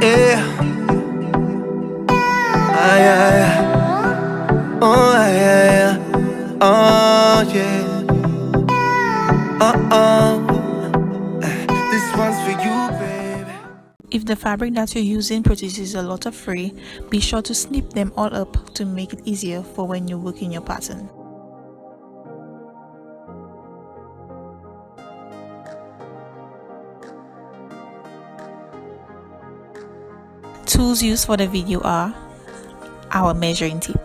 Yeah. Ah, yeah, yeah. Oh, ah, yeah, yeah. Oh, yeah. This one's for you, baby. If the fabric that you're using produces a lot of fray, be sure to snip them all up to make it easier for when you're working your pattern. Tools used for the video are our measuring tape.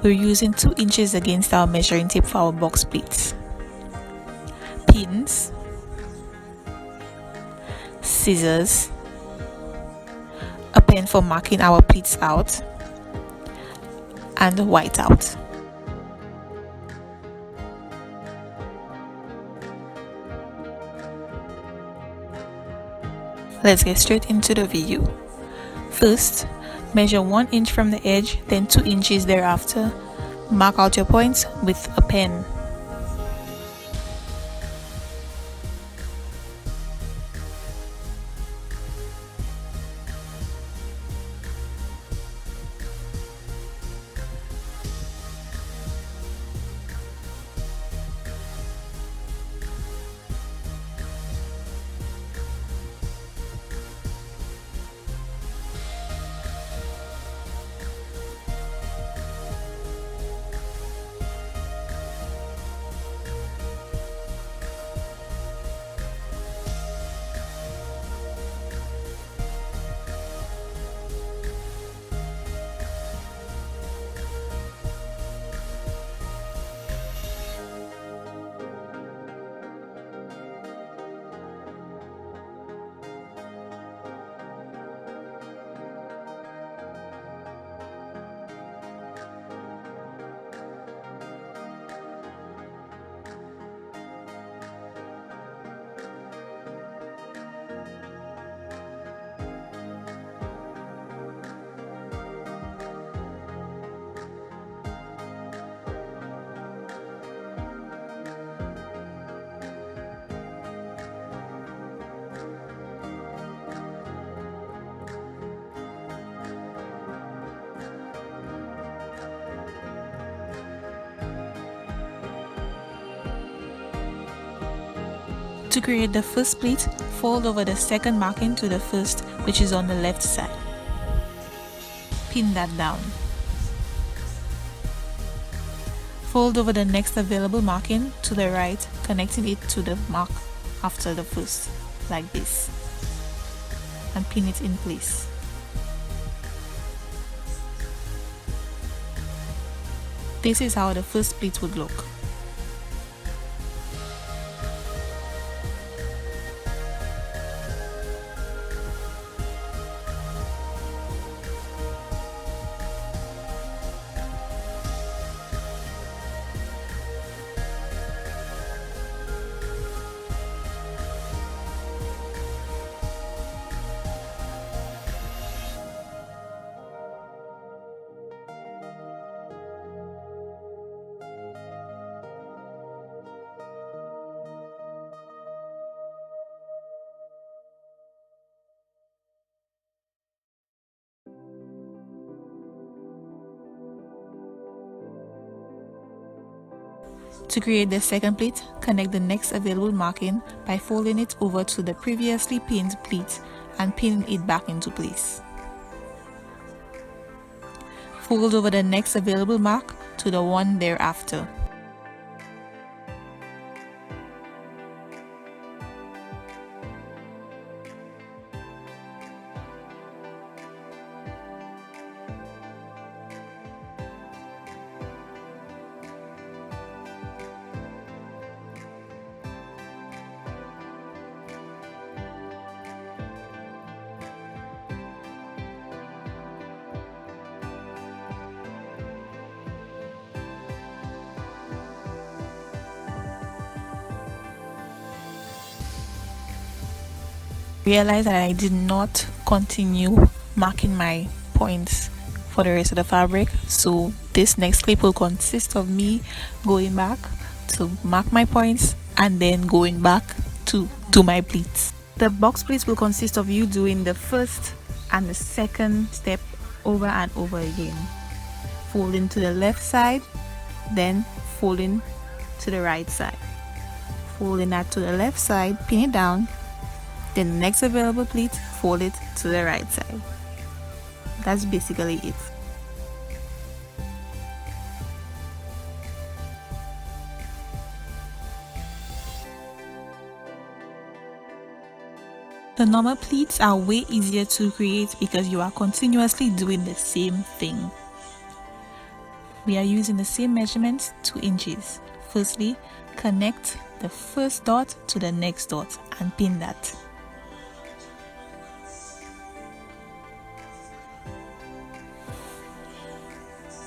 We're using 2 inches against our measuring tape for our box pleats. Pins, scissors, a pen for marking our pleats out, and whiteout. Let's get straight into the video. First, measure 1 inch from the edge, then 2 inches thereafter. Mark out your points with a pen. To create the first pleat, fold over the second marking to the first, which is on the left side. Pin that down. Fold over the next available marking to the right, connecting it to the mark after the first, like this, and pin it in place. This is how the first pleat would look. To create the second pleat, connect the next available marking by folding it over to the previously pinned pleat and pinning it back into place. Fold over the next available mark to the one thereafter. Realized that I did not continue marking my points for the rest of the fabric, so this next clip will consist of me going back to mark my points and then going back to do my pleats. The box pleats will consist of you doing the first and the second step over and over again. Folding to the left side, then folding to the right side. Folding that to the left side, pin it down, then the next available pleat, fold it to the right side. That's basically it. The normal pleats are way easier to create because you are continuously doing the same thing. We are using the same measurements, 2 inches. Firstly, connect the first dot to the next dot and pin that.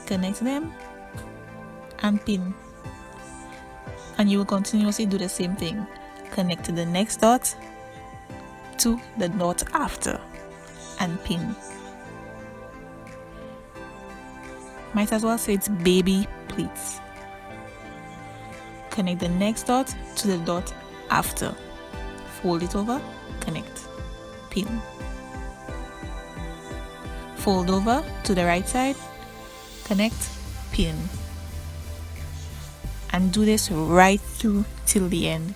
Connect them and pin. And you will continuously do the same thing. Connect to the next dot to the dot after and pin. Might as well say it's baby pleats. Connect the next dot to the dot after. Fold it over, connect, pin. Fold over to the right side, connect, pin. And do this right through till the end.